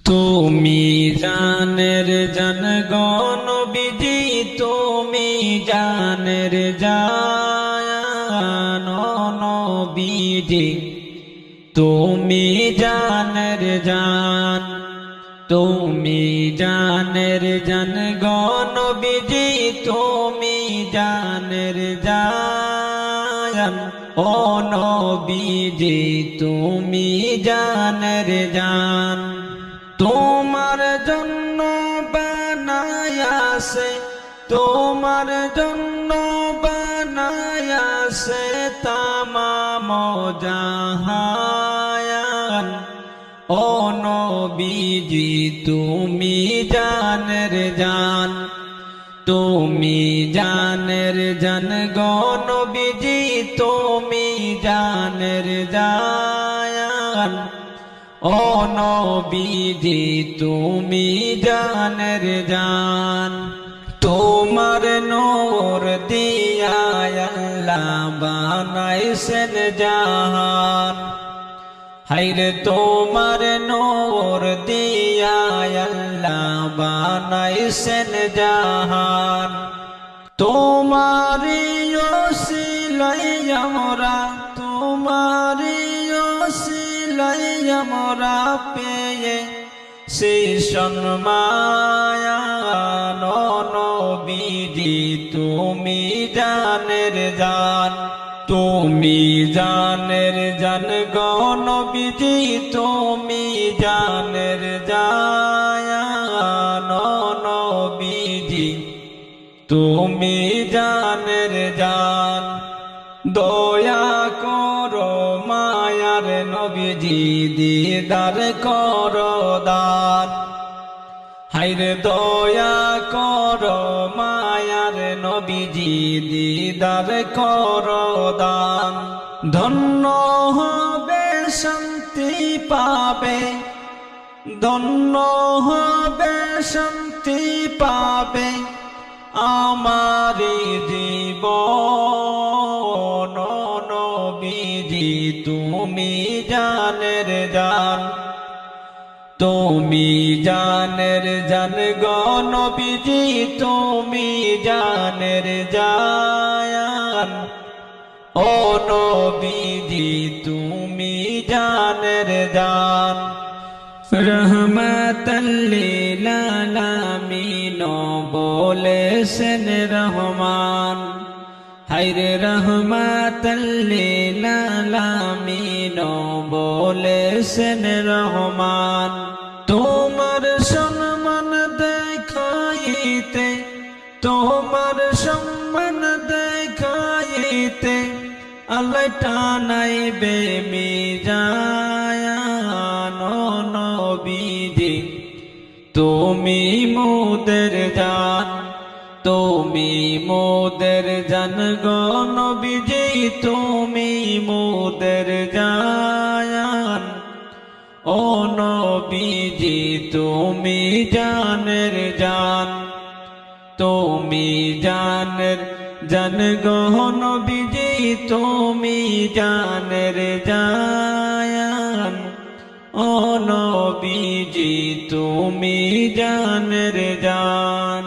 তুমি জানের জান গো নবীজি, তুমি জানের জান ও নবীজি, তুমি জানের জান, তুমি জানের জান গো নবীজি, তুমি জানের জান ও নবীজি, তুমি জানের জান। তোমার জন্য বানায়াছে, তোমার জন্য বানায়াছে তামাম জাহান ও নবীজি, তুমি জানের জান, তুমি জানের জান গো নবীজি, তুমি জানের জান ও নবীজি, তুমি জানের জান। তোমার নূর দিয়া আল্লাহ বানাইছেন জাহান, হায়রে তোমার নূর দিয়া আল্লাহ বানাইছেন জাহান। তোমারই ওসিলায় আমরা, তোমারই ওসিলায় আমরা পেয়ে সেই সম্মান ও নবীজি, তুমি জানের জান, তুমি জানের জান গো নবীজি, তুমি জানের জান ও নবীজি, তুমি জানের জান। দয়া করো মায়ার নবীজি, দিদার করো দান, হায়রে দয়া করো মায়ার নবীজি, দিদার করো দান। ধন্য হবে শান্তি পাবে, ধন্য হবে শান্তি পাবে আমারি জীবন নবীজি, তুমি জানের জান, তুমি জানের জান গো নবীজি, তুমি জানের জান ও নবীজি, তুমি জানের জান। রহমাতাল লিল আলামিন বলেছেন রহমান, হায়রে রহমাতাল লিল আলামিন বলেছেন রহমান। তোমার সম্মান দেখাইতে, তোমার সম্মান দেখাইতে আল্লাহ টানাইবে মিজান ও নবীজি, তুমি মোদের জান, তুমি মোদের জান গো নবীজি, তুমি মোদের জান ও নবীজি, তুমি জানের জান, তুমি জানের জান গো নবীজি, তুমি জানের জান ও নবীজি, তুমি জানের জান।